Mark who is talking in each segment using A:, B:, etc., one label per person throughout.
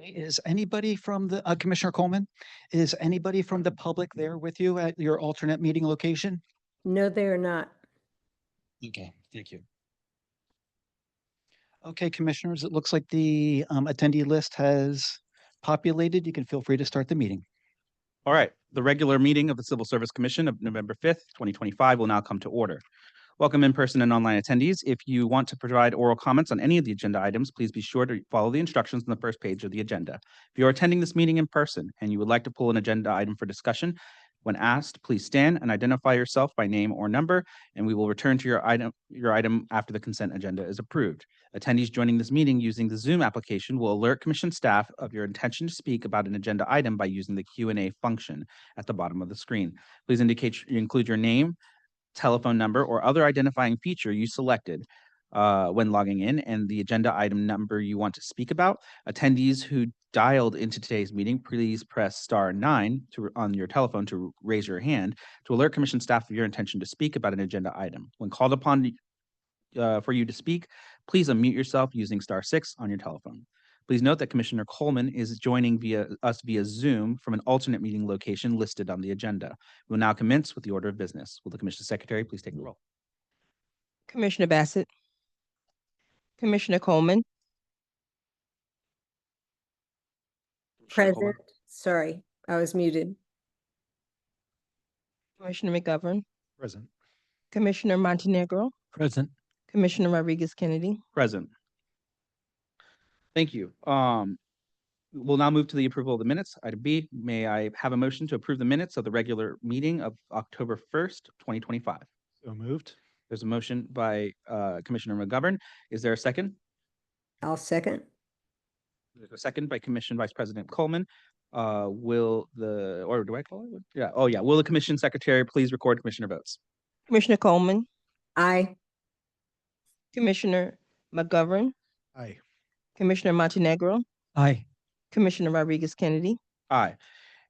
A: Is anybody from the Commissioner Coleman? Is anybody from the public there with you at your alternate meeting location?
B: No, they are not.
A: Okay, thank you. Okay, commissioners, it looks like the attendee list has populated. You can feel free to start the meeting.
C: All right, the regular meeting of the Civil Service Commission of November 5th, 2025 will now come to order. Welcome in-person and online attendees. If you want to provide oral comments on any of the agenda items, please be sure to follow the instructions on the first page of the agenda. If you are attending this meeting in person and you would like to pull an agenda item for discussion, when asked, please stand and identify yourself by name or number, and we will return to your item after the consent agenda is approved. Attendees joining this meeting using the Zoom application will alert Commission staff of your intention to speak about an agenda item by using the Q&A function at the bottom of the screen. Please indicate you include your name, telephone number, or other identifying feature you selected when logging in, and the agenda item number you want to speak about. Attendees who dialed into today's meeting, please press *9 on your telephone to raise your hand to alert Commission staff of your intention to speak about an agenda item. When called upon for you to speak, please unmute yourself using *6 on your telephone. Please note that Commissioner Coleman is joining us via Zoom from an alternate meeting location listed on the agenda. We will now commence with the order of business. Will the Commissioner Secretary please take the roll?
D: Commissioner Bassett. Commissioner Coleman.
C: Commissioner
B: Present.
C: Coleman?
B: Sorry, I was muted.
D: Commissioner McGovern.
A: Present.
D: Commissioner Montenegro.
A: Present.
D: Commissioner Rodriguez-Kennedy.
C: Present. Thank you. We'll now move to the approval of the minutes. Item B, may I have a motion to approve the minutes of the regular meeting of October 1st, 2025?
A: So moved.
C: There's a motion by Commissioner McGovern. Is there a second?
B: I'll second.
C: There's a second by Commission Vice President Coleman. Will do I call it? Yeah. Oh, yeah. Will the Commission Secretary please record Commissioner votes?
D: Commissioner Coleman.
B: Aye.
D: Commissioner McGovern.
A: Aye.
D: Commissioner Montenegro.
A: Aye.
D: Commissioner Rodriguez-Kennedy.
C: Aye.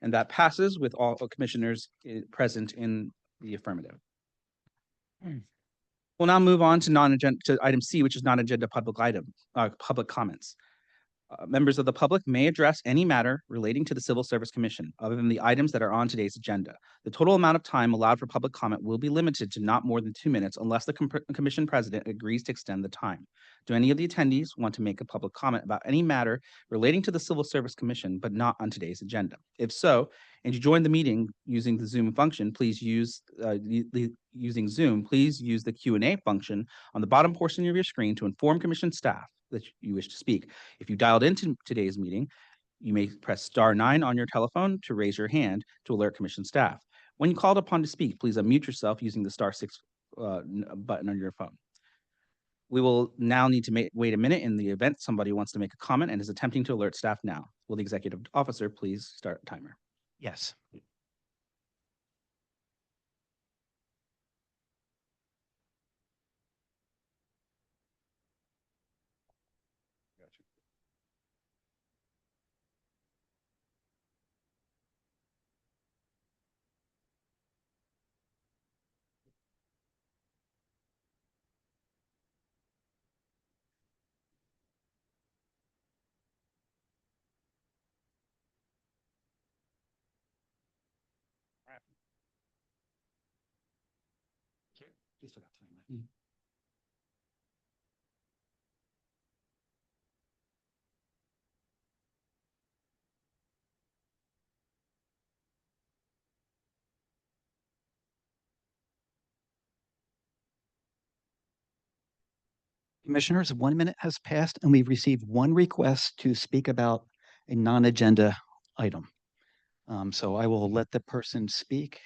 C: And that passes with all commissioners present in the affirmative. We'll now move on to item C, which is non-agenda public comments. Members of the public may address any matter relating to the Civil Service Commission other than the items that are on today's agenda. The total amount of time allowed for public comment will be limited to not more than 2 minutes unless the Commission President agrees to extend the time. Do any of the attendees want to make a public comment about any matter relating to the Civil Service Commission but not on today's agenda? If so, and you join the meeting using the Zoom function, please use using Zoom, please use the Q&A function on the bottom portion of your screen to inform Commission staff that you wish to speak. If you dialed into today's meeting, you may press *9 on your telephone to raise your hand to alert Commission staff. When called upon to speak, please unmute yourself using the *6 button on your phone. We will now need to wait a minute in the event somebody wants to make a comment and is attempting to alert staff now. Will the executive officer please start a timer?
A: Yes. Please forgot time. Commissioners, 1 minute has passed and we've received one request to speak about a non-agenda item. So I will let the person speak.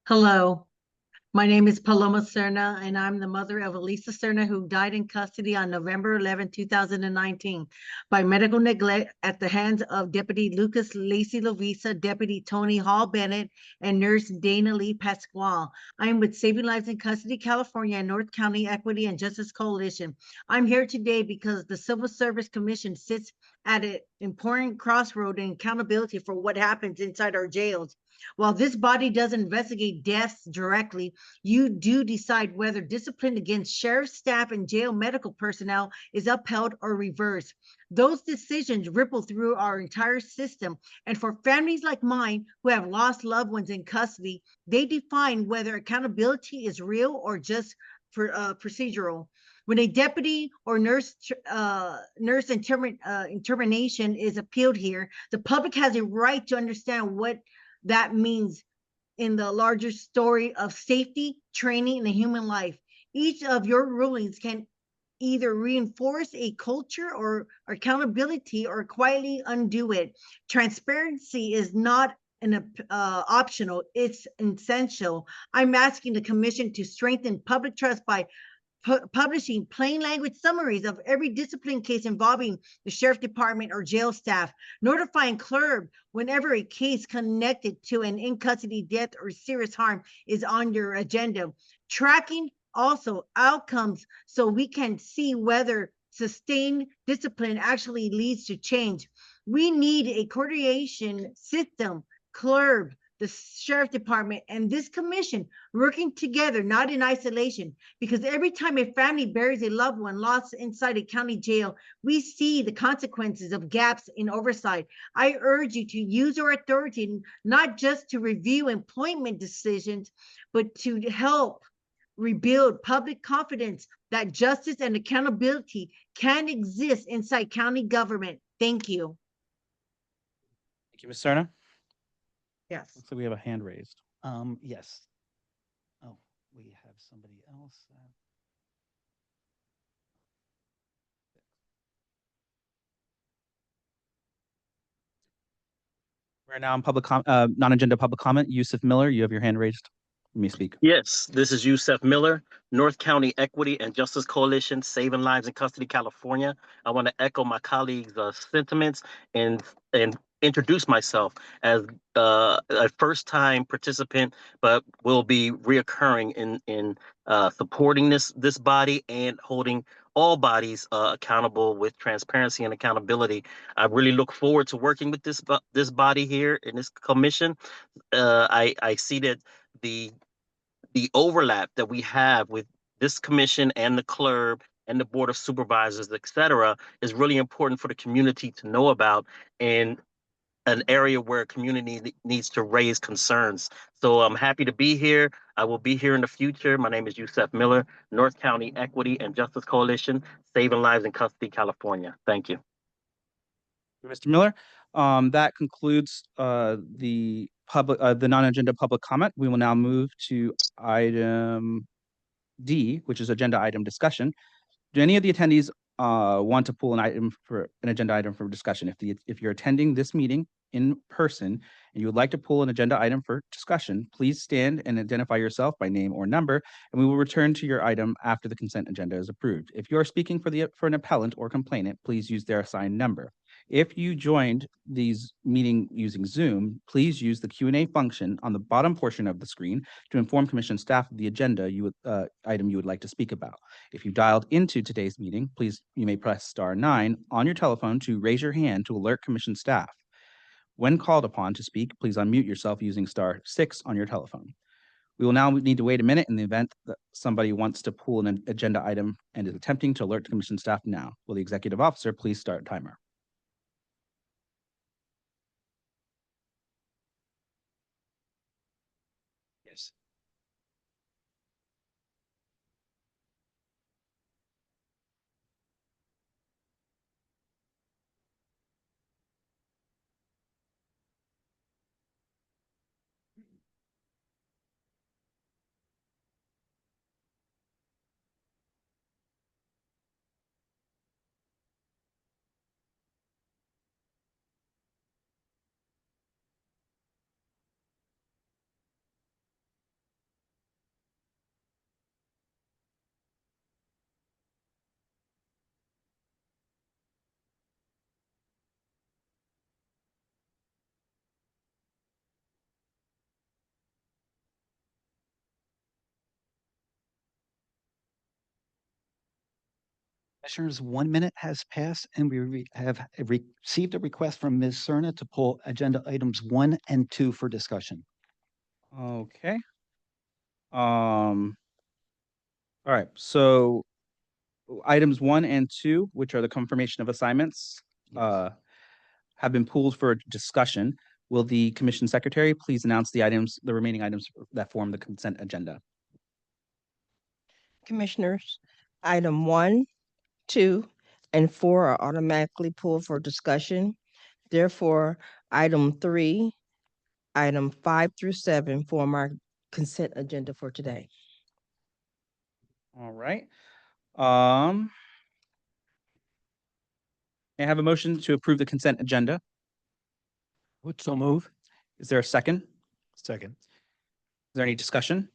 E: Hello. My name is Paloma Serna, and I'm the mother of Elisa Serna, who died in custody on November 11, 2019, by medical neglect at the hands of Deputy Lucas Lacey Lovisa, Deputy Tony Hall Bennett, and Nurse Dana Lee Pasquale. I am with Saving Lives in Custody, California, and North County Equity and Justice Coalition. I'm here today because the Civil Service Commission sits at an important crossroad in accountability for what happens inside our jails. While this body doesn't investigate deaths directly, you do decide whether discipline against sheriff's staff and jail medical personnel is upheld or reversed. Those decisions ripple through our entire system. And for families like mine who have lost loved ones in custody, they define whether accountability is real or just procedural. When a deputy or nurse intermination is appealed here, the public has a right to understand what that means in the larger story of safety, training, and the human life. Each of your rulings can either reinforce a culture or accountability or quietly undo it. Transparency is not an optional, it's essential. I'm asking the commission to strengthen public trust by publishing plain language summaries of every discipline case involving the sheriff department or jail staff, notifying clerk whenever a case connected to an in-custody death or serious harm is on your agenda, tracking also outcomes so we can see whether sustained discipline actually leads to change. We need a coordination system, clerk, the sheriff department, and this commission working together, not in isolation, because every time a family buries a loved one lost inside a county jail, we see the consequences of gaps in oversight. I urge you to use your authority not just to review employment decisions, but to help rebuild public confidence that justice and accountability can exist inside county government. Thank you.
C: Thank you, Ms. Serna.
E: Yes.
C: Looks like we have a hand raised.
A: Yes. Oh, we have somebody else.
C: We're now in non-agenda public comment. Yusuf Miller, you have your hand raised. You may speak.
F: Yes, this is Yusef Miller, North County Equity and Justice Coalition, Saving Lives in Custody, California. I want to echo my colleagues' sentiments and introduce myself as a first-time participant, but will be reoccurring in supporting this body and holding all bodies accountable with transparency and accountability. I really look forward to working with this body here in this commission. I see that the overlap that we have with this commission and the clerk and the board of supervisors, et cetera, is really important for the community to know about, and an area where community needs to raise concerns. So I'm happy to be here. I will be here in the future. My name is Yusef Miller, North County Equity and Justice Coalition, Saving Lives in Custody, California. Thank you.
C: Mr. Miller, that concludes the non-agenda public comment. We will now move to item D, which is agenda item discussion. Do any of the attendees want to pull an agenda item for discussion? If you're attending this meeting in person and you would like to pull an agenda item for discussion, please stand and identify yourself by name or number, and we will return to your item after the consent agenda is approved. If you are speaking for an appellant or complainant, please use their assigned number. If you joined these meeting using Zoom, please use the Q&A function on the bottom portion of the screen to inform commission staff of the agenda item you would like to speak about. If you dialed into today's meeting, you may press *9 on your telephone to raise your hand to alert commission staff. When called upon to speak, please unmute yourself using *6 on your telephone. We will now need to wait a minute in the event that somebody wants to pull an agenda item and is attempting to alert commission staff now. Will the executive officer please start timer? Yes.
A: Commissioners, 1 minute has passed and we have received a request from Ms. Cerna to pull agenda items 1 and 2 for discussion.
C: Okay. All right, so items 1 and 2, which are the confirmation of assignments, have been pulled for discussion. Will the commission secretary please announce the remaining items that form the consent agenda?
D: Commissioners, item 1, 2, and 4 are automatically pulled for discussion. Therefore, item 3, item 5 through 7 form our consent agenda for today.
C: All right. May I have a motion to approve the consent agenda?
A: Would so move.
C: Is there a second?
A: Second.
C: Is there any discussion?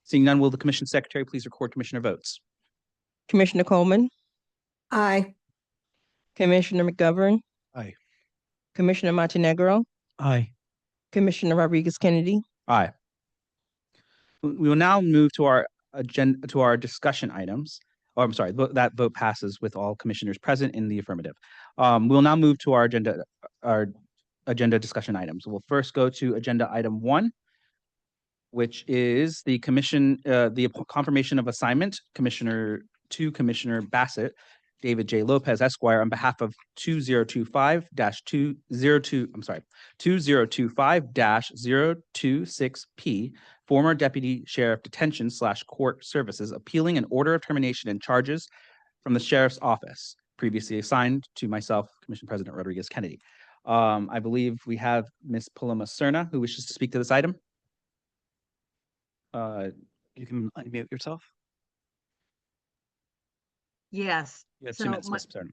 C: Seeing none, will the commission secretary please record commissioner votes?
D: Commissioner Coleman,
B: Aye.
D: Commissioner McGovern.
A: Aye.
D: Commissioner Montenegro,
A: Aye.
D: Commissioner Rodriguez Kennedy.
C: Aye. We will now move to our agenda, to our discussion items. Oh, I'm sorry, that vote passes with all commissioners present in the affirmative. We'll now move to our agenda discussion items. We'll first go to agenda item 1, which is the confirmation of assignment, Commissioner Bassett, David J. Lopez Esquire, on behalf of 2025-026P, former Deputy Sheriff Detention / Court Services, appealing an order of termination and charges from the Sheriff's Office, previously assigned to myself, Commission President Rodriguez Kennedy. I believe we have Ms. Paloma Cerna who wishes to speak to this item. You can unmute yourself.
E: Yes.
C: You have
E: So
C: 2 minutes,
E: my-
C: Ms. Cerna.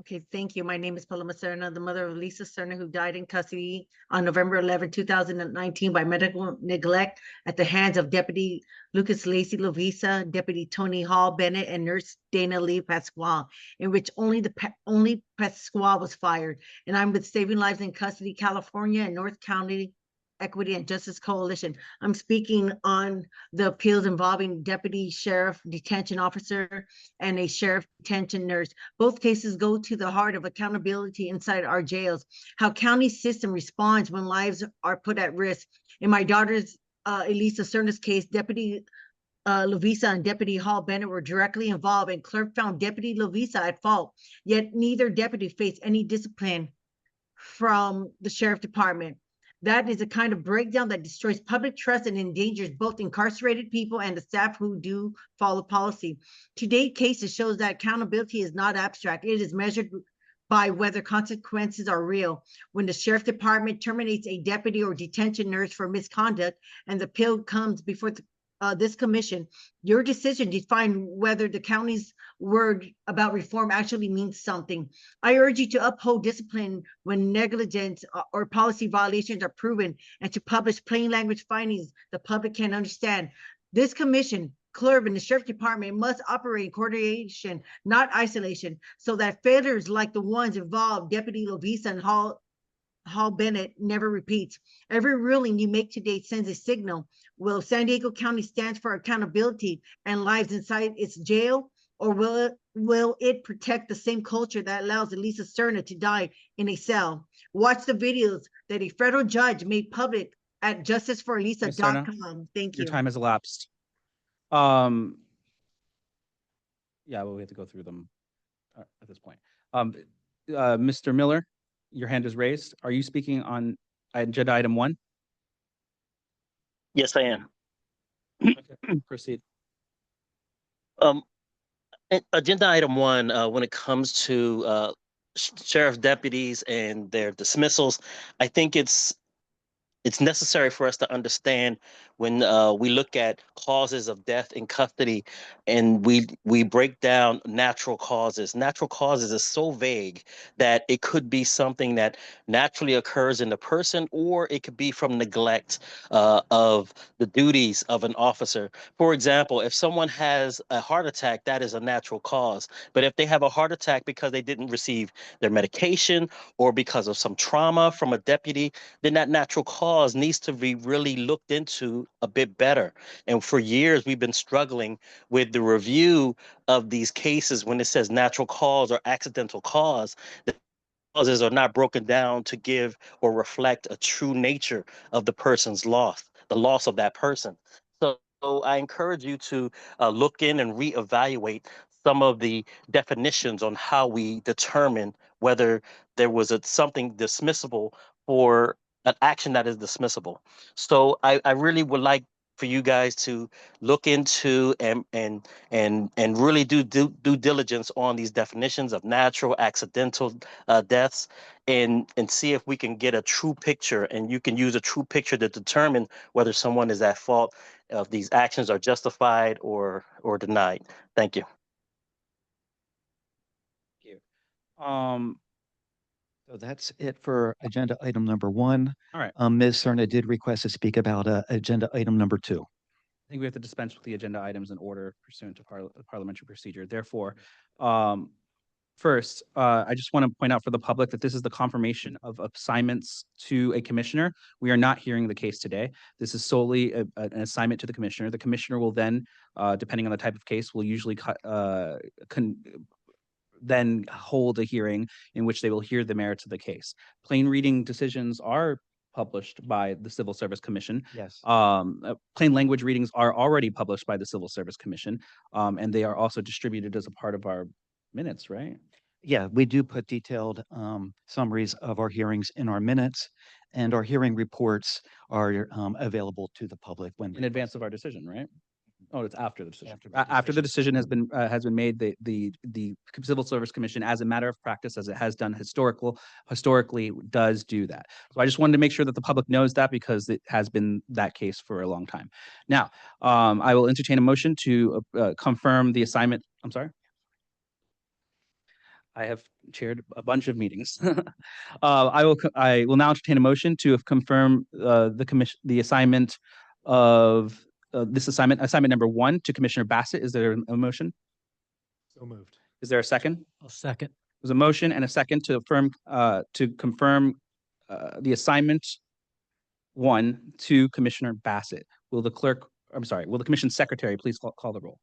E: Okay, thank you. My name is Paloma Serna, the mother of Lisa Serna, who died in custody on November 11, 2019 by medical neglect at the hands of Deputy Lucas Lacey Lovisa, Deputy Tony Hall Bennett, and Nurse Dana Lee Pasquale, in which only Pasquale was fired. And I'm with Saving Lives in Custody, California, and North County Equity and Justice Coalition. I'm speaking on the appeals involving Deputy Sheriff Detention Officer and a Sheriff Detention Nurse. Both cases go to the heart of accountability inside our jails, how county system responds when lives are put at risk. In my daughter's Elisa Cerna's case, Deputy Lovisa and Deputy Hall Bennett were directly involved, and clerk found Deputy Lovisa at fault, yet neither deputy faced any discipline from the Sheriff Department. That is a kind of breakdown that destroys public trust and endangers both incarcerated people and the staff who do follow policy. To date, cases shows that accountability is not abstract. It is measured by whether consequences are real. When the Sheriff Department terminates a deputy or detention nurse for misconduct and the appeal comes before this commission, your decision defines whether the county's word about reform actually means something. I urge you to uphold discipline when negligence or policy violations are proven, and to publish plain language findings the public can understand. This commission, clerk, and the Sheriff Department must operate in coordination, not isolation, so that failures like the ones involved Deputy Lovisa and Hall Bennett never repeats. Every ruling you make today sends a signal. Will San Diego County stand for accountability and lives inside its jail, or will it protect the same culture that allows Elisa Cerna to die in a cell? Watch the videos that a federal judge made public at justiceforelisa.com. Thank you.
C: Your time has elapsed. Yeah, well, we have to go through them at this point. Mr. Miller, your hand is raised. Are you speaking on agenda item 1?
F: Yes, I am.
C: Proceed.
F: Agenda item 1, when it comes to sheriff deputies and their dismissals, I think it's necessary for us to understand when we look at causes of death in custody and we break down natural causes. Natural causes is so vague that it could be something that naturally occurs in the person, or it could be from neglect of the duties of an officer. For example, if someone has a heart attack, that is a natural cause. But if they have a heart attack because they didn't receive their medication or because of some trauma from a deputy, then that natural cause cause needs to be really looked into a bit better. And for years, we've been struggling with the review of these cases when it says natural cause or accidental cause. The causes are not broken down to give or reflect a true nature of the person's loss, the loss of that person. So I encourage you to look in and reevaluate some of the definitions on how we determine whether there was something dismissible for an action that is dismissible. So I really would like for you guys to look into and really do due diligence on these definitions of natural, accidental deaths, and see if we can get a true picture. And you can use a true picture to determine whether someone is at fault, if these actions are justified or denied. Thank you.
C: Thank you.
A: So that's it for agenda item number 1.
C: All right.
A: Ms. Serna did request to speak about agenda item number 2.
C: I think we have to dispense with the agenda items in order pursuant to parliamentary procedure. Therefore, first, I just want to point out for the public that this is the confirmation of assignments to a commissioner. We are not hearing the case today. This is solely an assignment to the commissioner. The commissioner will then, depending on the type of case, will usually then hold a hearing in which they will hear the merits of the case. Plain reading decisions are published by the Civil Service Commission.
A: Yes.
C: Plain language readings are already published by the Civil Service Commission, and they are also distributed as a part of our minutes, right?
A: Yeah, we do put detailed summaries of our hearings in our minutes, and our hearing reports are available to the public when
C: In advance of our decision, right? Oh, it's after the decision.
A: After the
C: After the decision has been made, the Civil Service Commission, as a matter of practice, as it has done historically, does do that. So I just wanted to make sure that the public knows that, because it has been that case for a long time. Now, I will entertain a motion to confirm the assignment. I'm sorry. I have chaired a bunch of meetings. I will now entertain a motion to confirm the assignment of this assignment number 1 to Commissioner Bassett. Is there a motion?
G: So moved.
C: Is there a second?
G: I'll second.
C: There's a motion and a second to confirm the assignment 1 to Commissioner Bassett. Will the Commission Secretary please call the roll?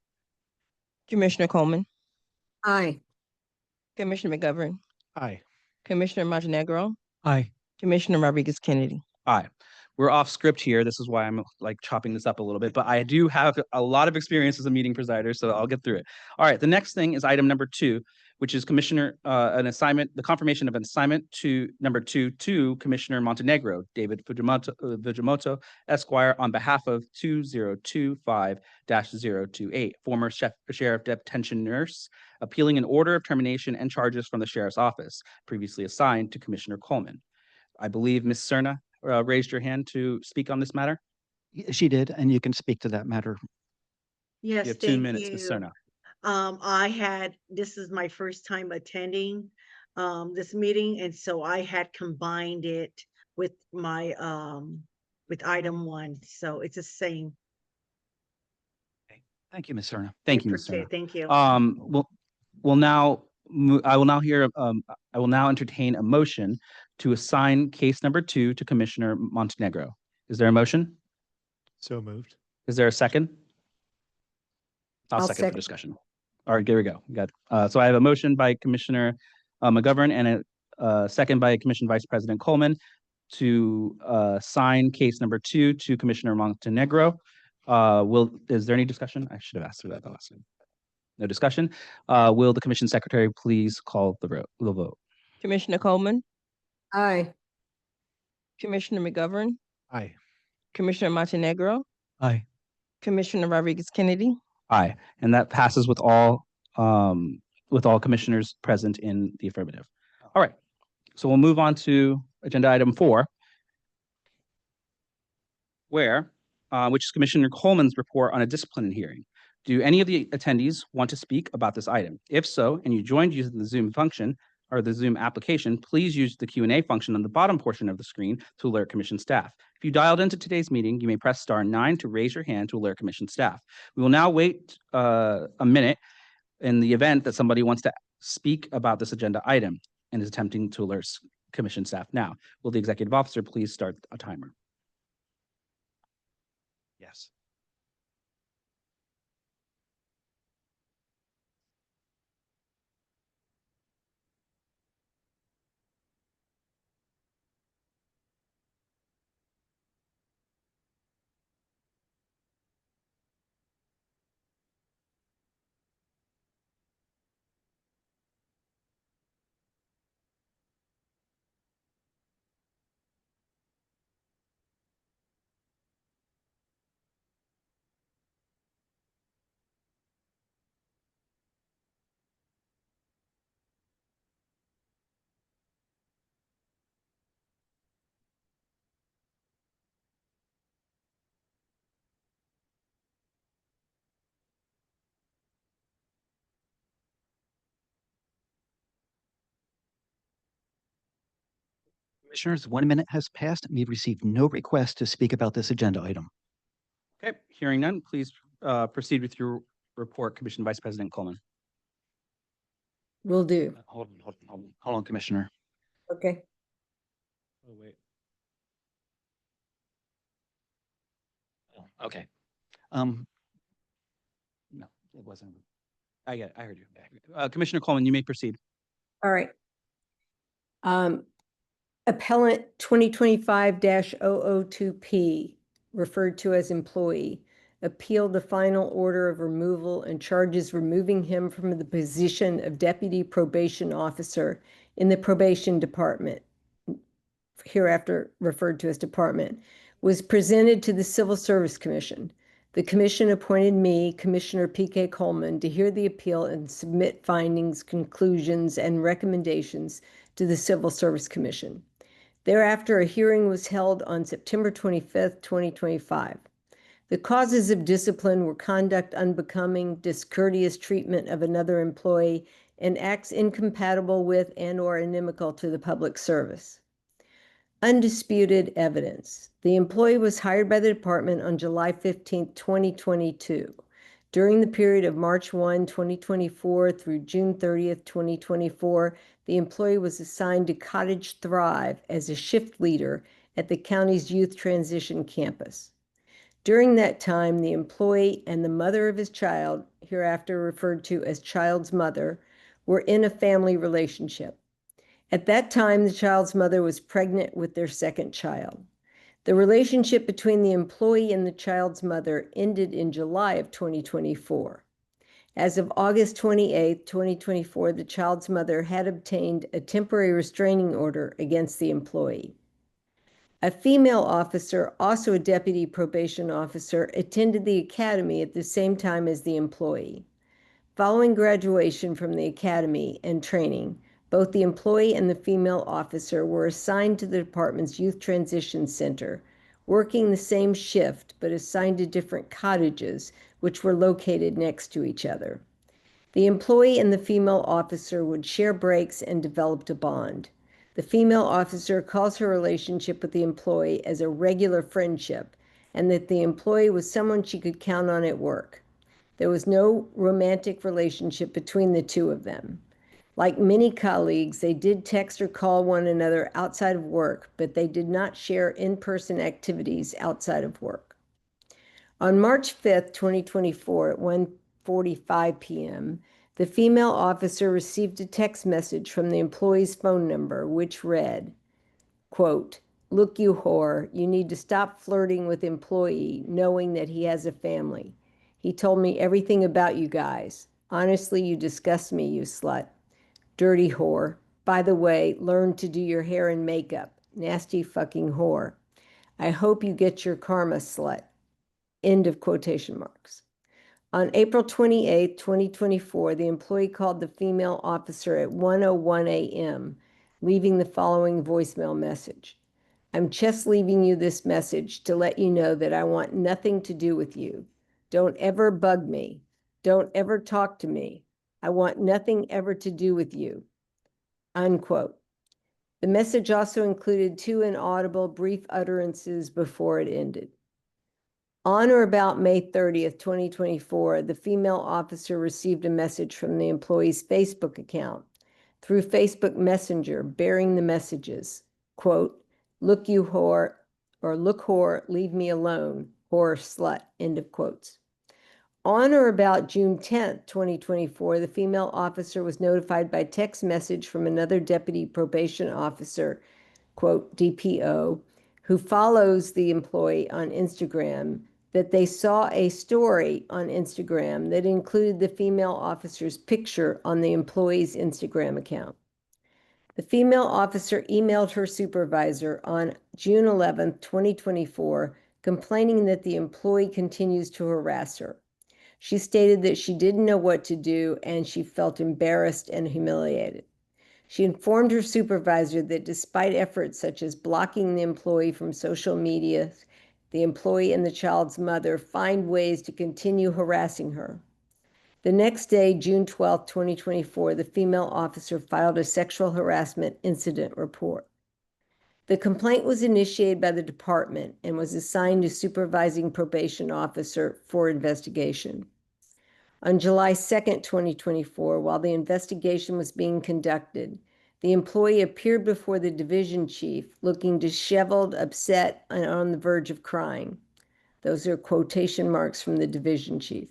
D: Commissioner Coleman,
B: Aye.
D: Commissioner McGovern,
G: Aye.
D: Commissioner Montenegro,
G: Aye.
D: Commissioner Rodriguez Kennedy.
C: Aye. We're off script here. This is why I'm like chopping this up a little bit, but I do have a lot of experience as a meeting presider, so I'll get through it. All right. The next thing is item number 2, which is the confirmation of an assignment to number 2 to Commissioner Montenegro, David Fujimoto, Esquire, on behalf of 2025-028, former Sheriff Detention Nurse, appealing an order of termination and charges from the Sheriff's Office, previously assigned to Commissioner Coleman. I believe Ms. Serna raised your hand to speak on this matter.
A: She did, and you can speak to that matter.
E: Yes,
C: You have 2
E: thank
C: minutes, Ms.
E: you.
C: Serna.
E: This is my first time attending this meeting, and so I had combined it with my with item 1, so it's the same.
A: Thank you, Ms. Serna.
C: Thank you, Ms.
E: Appreciate
C: Serna.
E: it. Thank you.
C: I will now entertain a motion to assign case number 2 to Commissioner Montenegro. Is there a motion?
G: So moved.
C: Is there a second? I'll
B: I'll
C: second for
B: second.
C: discussion. All right, there we go. So I have a motion by Commissioner McGovern and a second by Commission Vice President Coleman to assign case number 2 to Commissioner Montenegro. Is there any discussion? I should have asked for that last time. No discussion. Will the Commission Secretary please call the vote?
D: Commissioner Coleman,
B: Aye.
D: Commissioner McGovern,
G: Aye.
D: Commissioner Montenegro,
G: Aye.
D: Commissioner Rodriguez Kennedy.
C: Aye, and that passes with all commissioners present in the affirmative. All right, so we'll move on to agenda item 4, which is Commissioner Coleman's report on a discipline hearing. Do any of the attendees want to speak about this item? If so, and you joined using the Zoom function or the Zoom application, please use the Q&A function on the bottom portion of the screen to alert Commission staff. If you dialed into today's meeting, you may press *9 to raise your hand to alert Commission staff. We will now wait a minute in the event that somebody wants to speak about this agenda item and is attempting to alert Commission staff now. Will the Executive Officer please start a timer?
A: Commissioners, 1 minute has passed, and we've received no request to speak about this agenda item.
C: Okay, hearing none, please proceed with your report, Commission Vice President Coleman.
B: Will do.
A: Hold on, Commissioner.
B: Okay.
G: Oh, wait.
A: Okay. No, it wasn't. I get it. I heard you.
C: Commissioner Coleman, you may proceed.
B: All right. Appellant 2025-002P, referred to as employee, appealed the final order of removal and charges removing him from the position of deputy probation officer in the probation department, hereafter referred to as department, was presented to the Civil Service Commission. The commission appointed me, Commissioner P.K. Coleman, to hear the appeal and submit findings, conclusions, and recommendations to the Civil Service Commission. Thereafter, a hearing was held on September 25th, 2025. The causes of discipline were conduct unbecoming, discourteous treatment of another employee, and acts incompatible with and/or inimical to the public service. Undisputed evidence. The employee was hired by the department on July 15, 2022. During the period of March 1, 2024 through June 30th, 2024, the employee was assigned to Cottage Thrive as a shift leader at the county's youth transition campus. During that time, the employee and the mother of his child, hereafter referred to as child's mother, were in a family relationship. At that time, the child's mother was pregnant with their second child. The relationship between the employee and the child's mother ended in July of 2024. As of August 28, 2024, the child's mother had obtained a temporary restraining order against the employee. A female officer, also a deputy probation officer, attended the academy at the same time as the employee. Following graduation from the academy and training, both the employee and the female officer were assigned to the department's Youth Transition Center, working the same shift but assigned to different cottages, which were located next to each other. The employee and the female officer would share breaks and developed a bond. The female officer calls her relationship with the employee as a regular friendship, and that the employee was someone she could count on at work. There was no romantic relationship between the two of them. Like many colleagues, they did text or call one another outside of work, but they did not share in-person activities outside of work. On March 5th, 2024, at 1:45 p.m., the female officer received a text message from the employee's phone number, which read, quote, "Look, you whore, you need to stop flirting with employee, knowing that he has a family. He told me everything about you guys. Honestly, you disgust me, you slut. Dirty whore. By the way, learn to do your hair and makeup. Nasty fucking whore. I hope you get your karma, slut." End of quotation marks. On April 28, 2024, the employee called the female officer at 1:01 a.m., leaving the following voicemail message. "I'm just leaving you this message to let you know that I want nothing to do with you. Don't ever bug me. Don't ever talk to me. I want nothing ever to do with you." Unquote. The message also included two inaudible brief utterances before it ended. On or about May 30th, 2024, the female officer received a message from the employee's Facebook account through Facebook Messenger bearing the messages, quote, "Look, you whore," or "Look, whore, leave me alone, whore, slut," end of quotes. On or about June 10th, 2024, the female officer was notified by text message from another deputy probation officer, quote, DPO, who follows the employee on Instagram, that they saw a story on Instagram that included the female officer's picture on the employee's Instagram account. The female officer emailed her supervisor on June 11th, 2024, complaining that the employee continues to harass her. She stated that she didn't know what to do and she felt embarrassed and humiliated. She informed her supervisor that despite efforts such as blocking the employee from social media, the employee and the child's mother find ways to continue harassing her. The next day, June 12, 2024, the female officer filed a sexual harassment incident report. The complaint was initiated by the department and was assigned to supervising probation officer for investigation. On July 2nd, 2024, while the investigation was being conducted, the employee appeared before the division chief looking disheveled, upset, and on the verge of crying. Those are quotation marks from the division chief.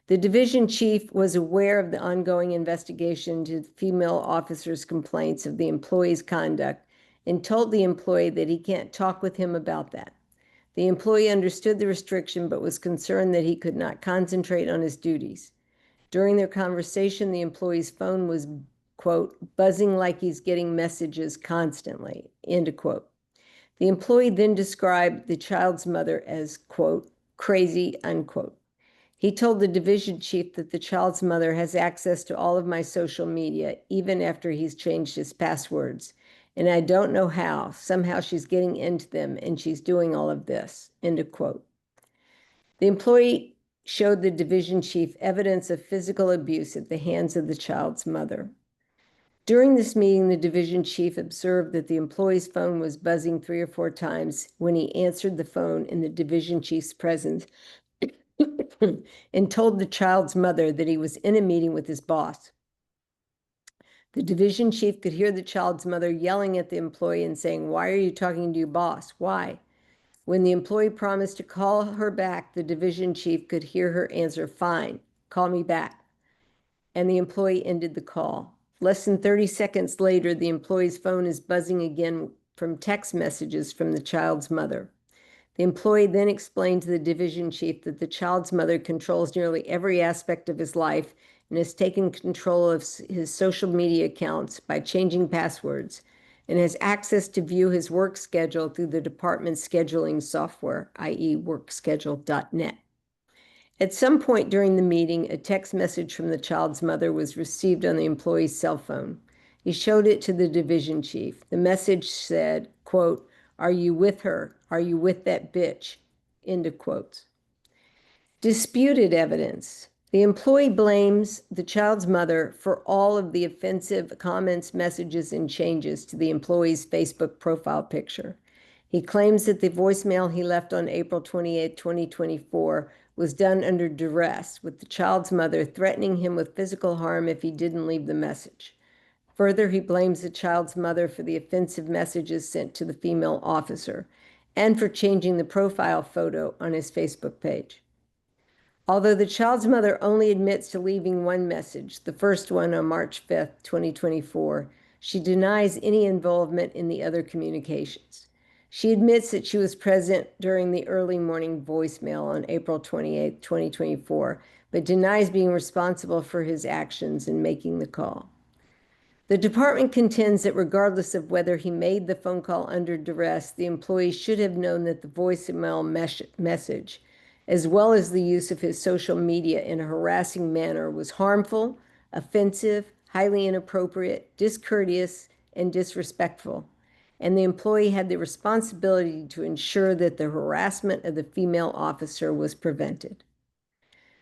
B: The division chief was aware of the ongoing investigation into the female officer's complaints of the employee's conduct and told the employee that he can't talk with him about that. The employee understood the restriction but was concerned that he could not concentrate on his duties. During their conversation, the employee's phone was, quote, buzzing like he's getting messages constantly, end of quote. The employee then described the child's mother as, quote, crazy, unquote. He told the division chief that the child's mother has access to all of my social media, even after he's changed his passwords. And I don't know how. Somehow she's getting into them and she's doing all of this, end of quote. The employee showed the division chief evidence of physical abuse at the hands of the child's mother. During this meeting, the division chief observed that the employee's phone was buzzing 3 or 4 times when he answered the phone in the division chief's presence and told the child's mother that he was in a meeting with his boss. The division chief could hear the child's mother yelling at the employee and saying, "Why are you talking to your boss? Why?" When the employee promised to call her back, the division chief could hear her answer, "Fine, call me back." And the employee ended the call. Less than 30 seconds later, the employee's phone is buzzing again from text messages from the child's mother. The employee then explained to the division chief that the child's mother controls nearly every aspect of his life and has taken control of his social media accounts by changing passwords and has access to view his work schedule through the department's scheduling software, i.e. workschedule.net. At some point during the meeting, a text message from the child's mother was received on the employee's cell phone. He showed it to the division chief. The message said, quote, "Are you with her? Are you with that bitch?" End of quotes. Disputed evidence. The employee blames the child's mother for all of the offensive comments, messages, and changes to the employee's Facebook profile picture. He claims that the voicemail he left on April 28, 2024 was done under duress, with the child's mother threatening him with physical harm if he didn't leave the message. Further, he blames the child's mother for the offensive messages sent to the female officer and for changing the profile photo on his Facebook page. Although the child's mother only admits to leaving one message, the first one on March 5th, 2024, she denies any involvement in the other communications. She admits that she was present during the early morning voicemail on April 28, 2024, but denies being responsible for his actions in making the call. The department contends that regardless of whether he made the phone call under duress, the employee should have known that the voicemail message, as well as the use of his social media in a harassing manner, was harmful, offensive, highly inappropriate, discourteous, and disrespectful. And the employee had the responsibility to ensure that the harassment of the female officer was prevented.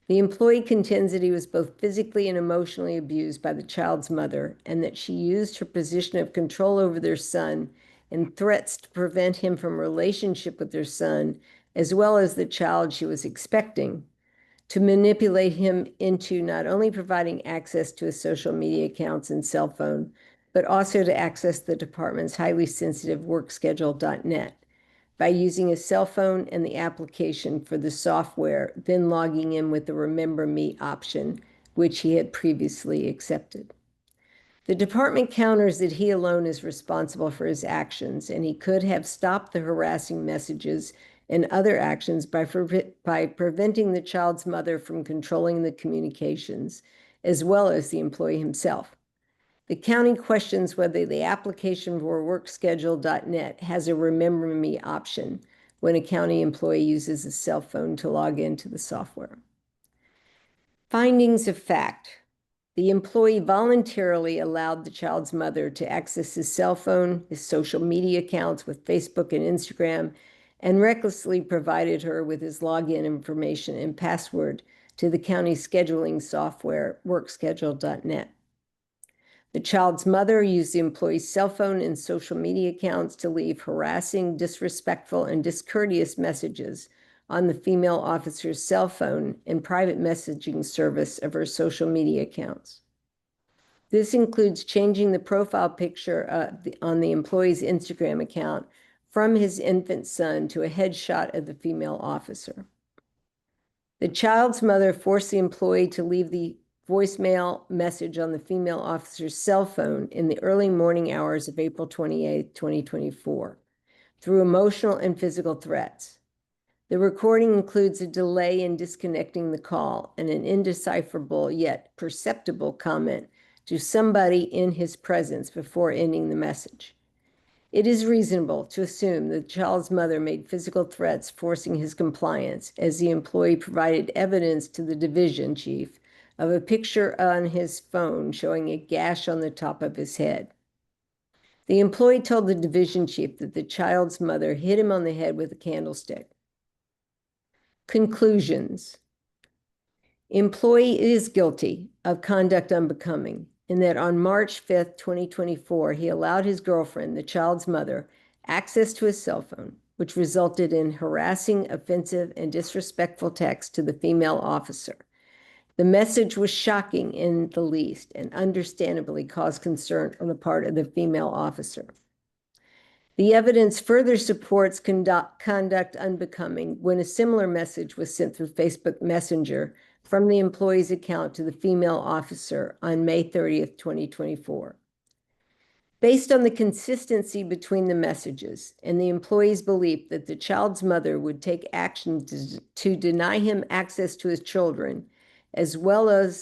B: The employee contends that he was both physically and emotionally abused by the child's mother and that she used her position of control over their son and threats to prevent him from a relationship with their son, as well as the child she was expecting, to manipulate him into not only providing access to his social media accounts and cell phone, but also to access the department's highly sensitive workschedule.net. by using his cell phone and the application for the software, then logging in with the Remember Me option, which he had previously accepted. The department counters that he alone is responsible for his actions, and he could have stopped the harassing messages and other actions by preventing the child's mother from controlling the communications, as well as the employee himself. The county questions whether the application for workschedule.net has a Remember Me option when a county employee uses a cell phone to log into the software. Findings of fact. The employee voluntarily allowed the child's mother to access his cell phone, his social media accounts with Facebook and Instagram, and recklessly provided her with his login information and password to the county scheduling software, workschedule.net. The child's mother used the employee's cell phone and social media accounts to leave harassing, disrespectful, and discourteous messages on the female officer's cell phone and private messaging service of her social media accounts. This includes changing the profile picture on the employee's Instagram account from his infant son to a headshot of the female officer. The child's mother forced the employee to leave the voicemail message on the female officer's cell phone in the early morning hours of April 28, 2024, through emotional and physical threats. The recording includes a delay in disconnecting the call and an indecipherable yet perceptible comment to somebody in his presence before ending the message. It is reasonable to assume the child's mother made physical threats forcing his compliance, as the employee provided evidence to the division chief of a picture on his phone showing a gash on the top of his head. The employee told the division chief that the child's mother hit him on the head with a candlestick. Conclusions. Employee is guilty of conduct unbecoming in that on March 5th, 2024, he allowed his girlfriend, the child's mother, access to his cell phone, which resulted in harassing, offensive, and disrespectful text to the female officer. The message was shocking in the least and understandably caused concern on the part of the female officer. The evidence further supports conduct unbecoming when a similar message was sent through Facebook Messenger from the employee's account to the female officer on May 30th, 2024. Based on the consistency between the messages and the employee's belief that the child's mother would take action to deny him access to his children, as well of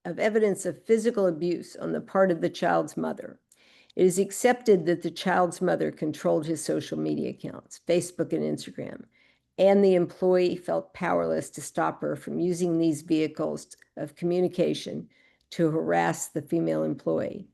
B: evidence of physical abuse on the part of the child's mother, it is accepted that the child's mother controlled his social media accounts, Facebook and Instagram, and the employee felt powerless to stop her from using these vehicles of communication to harass the female employee.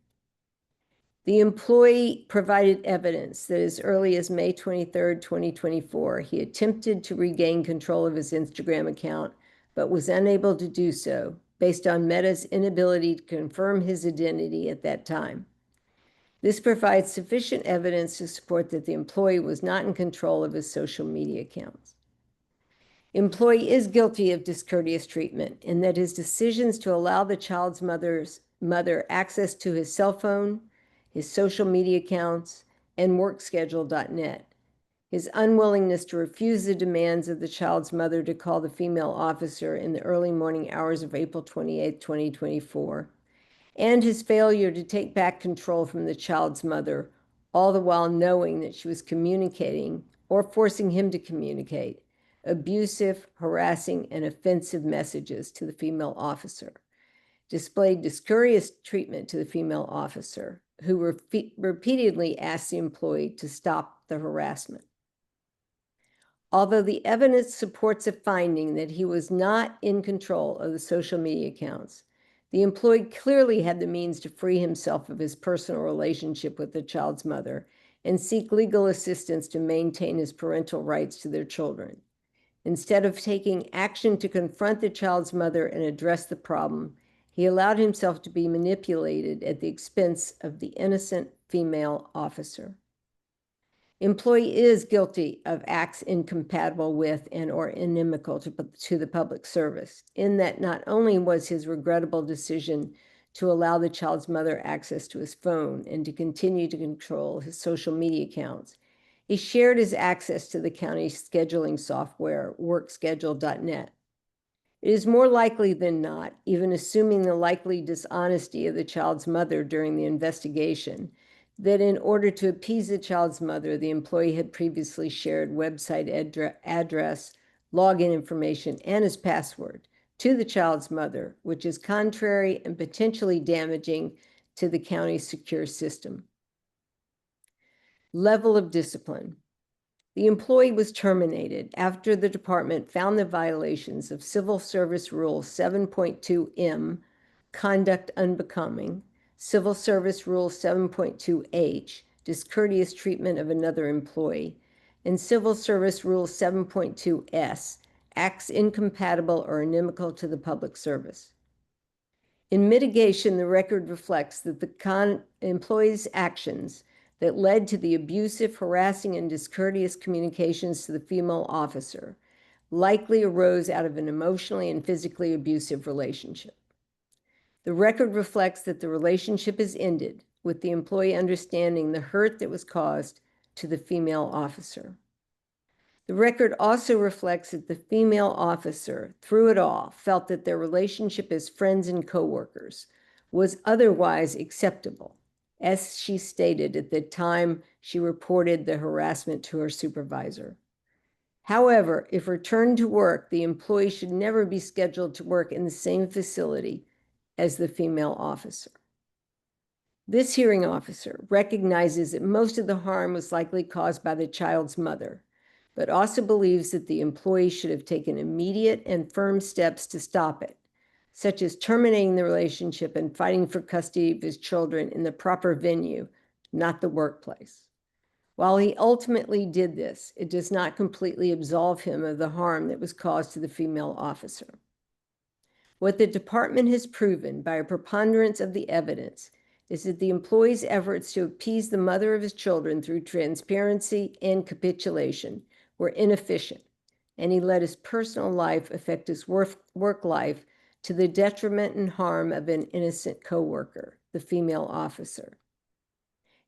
B: The employee provided evidence that as early as May 23, 2024, he attempted to regain control of his Instagram account, but was unable to do so based on Meta's inability to confirm his identity at that time. This provides sufficient evidence to support that the employee was not in control of his social media accounts. Employee is guilty of discourteous treatment in that his decisions to allow the child's mother access to his cell phone, his social media accounts, and workschedule.net, his unwillingness to refuse the demands of the child's mother to call the female officer in the early morning hours of April 28, 2024, and his failure to take back control from the child's mother, all the while knowing that she was communicating or forcing him to communicate abusive, harassing, and offensive messages to the female officer, displayed discourteous treatment to the female officer, who repeatedly asked the employee to stop the harassment. Although the evidence supports a finding that he was not in control of the social media accounts, the employee clearly had the means to free himself of his personal relationship with the child's mother and seek legal assistance to maintain his parental rights to their children. Instead of taking action to confront the child's mother and address the problem, he allowed himself to be manipulated at the expense of the innocent female officer. Employee is guilty of acts incompatible with and or inimical to the public service, in that not only was his regrettable decision to allow the child's mother access to his phone and to continue to control his social media accounts, he shared his access to the county's scheduling software, workschedule.net. It is more likely than not, even assuming the likely dishonesty of the child's mother during the investigation, that in order to appease the child's mother, the employee had previously shared website address, login information, and his password to the child's mother, which is contrary and potentially damaging to the county's secure system. Level of discipline. The employee was terminated after the department found the violations of Civil Service Rule 7.2M, conduct unbecoming, Civil Service Rule 7.2H, discourteous treatment of another employee, and Civil Service Rule 7.2S, acts incompatible or inimical to the public service. In mitigation, the record reflects that the employee's actions that led to the abusive, harassing, and discourteous communications to the female officer likely arose out of an emotionally and physically abusive relationship. The record reflects that the relationship is ended with the employee understanding the hurt that was caused to the female officer. The record also reflects that the female officer, through it all, felt that their relationship as friends and coworkers was otherwise acceptable, as she stated at the time she reported the harassment to her supervisor. However, if returned to work, the employee should never be scheduled to work in the same facility as the female officer. This hearing officer recognizes that most of the harm was likely caused by the child's mother, but also believes that the employee should have taken immediate and firm steps to stop it, such as terminating the relationship and fighting for custody of his children in the proper venue, not the workplace. While he ultimately did this, it does not completely absolve him of the harm that was caused to the female officer. What the department has proven by a preponderance of the evidence is that the employee's efforts to appease the mother of his children through transparency and capitulation were inefficient, and he let his personal life affect his work life to the detriment and harm of an innocent coworker, the female officer.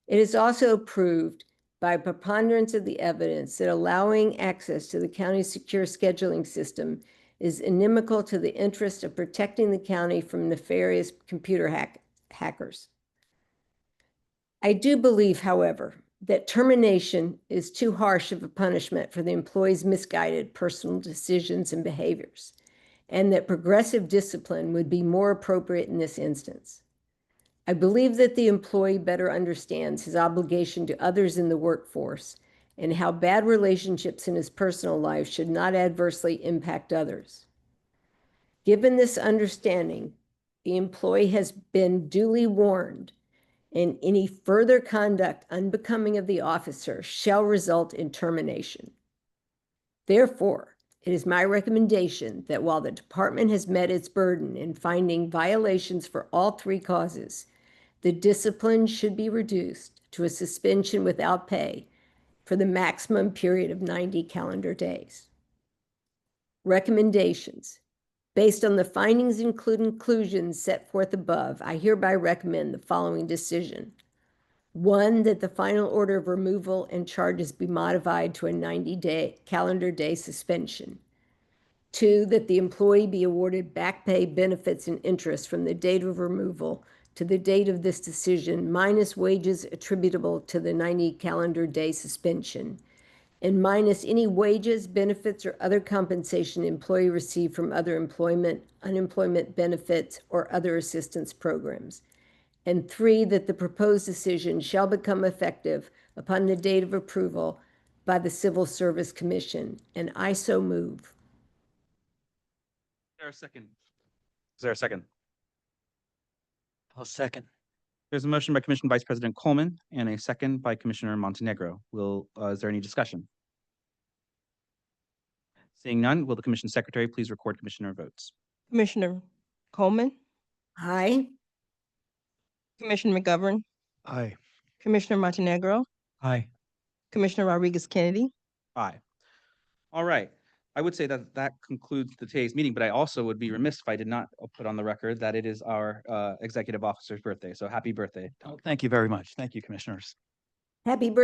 B: It is also proved by preponderance of the evidence that allowing access to the county's secure scheduling system is inimical to the interest of protecting the county from nefarious computer hackers. I do believe, however, that termination is too harsh of a punishment for the employee's misguided personal decisions and behaviors, and that progressive discipline would be more appropriate in this instance. I believe that the employee better understands his obligation to others in the workforce and how bad relationships in his personal life should not adversely impact others. Given this understanding, the employee has been duly warned, and any further conduct unbecoming of the officer shall result in termination. Therefore, it is my recommendation that while the department has met its burden in finding violations for all three causes, the discipline should be reduced to a suspension without pay for the maximum period of 90 calendar days. Recommendations. Based on the findings and conclusions set forth above, I hereby recommend the following decision. 1, that the final order of removal and charges be modified to a 90 calendar day suspension. 2, that the employee be awarded back pay, benefits, and interest from the date of removal to the date of this decision, minus wages attributable to the 90 calendar day suspension, and minus any wages, benefits, or other compensation the employee received from other employment, unemployment benefits, or other assistance programs. And 3, that the proposed decision shall become effective upon the date of approval by the Civil Service Commission. And I so move.
C: Is there a second? Is there a second?
A: I'll second.
C: There's a motion by Commissioner Vice President Coleman and a second by Commissioner Montenegro. Is there any discussion? Seeing none, will the Commission Secretary please record Commissioner votes?
D: Commissioner Coleman,
B: Aye.
D: Commissioner McGovern,
A: Aye.
D: Commissioner Montenegro,
A: Aye.
D: Commissioner Rodriguez-Kennedy.
C: Aye. All right. I would say that that concludes today's meeting, but I also would be remiss if I did not put on the record that it is our executive officer's birthday. So happy birthday, Tom.
A: Oh, thank you very much. Thank you, commissioners.
B: Happy birthday.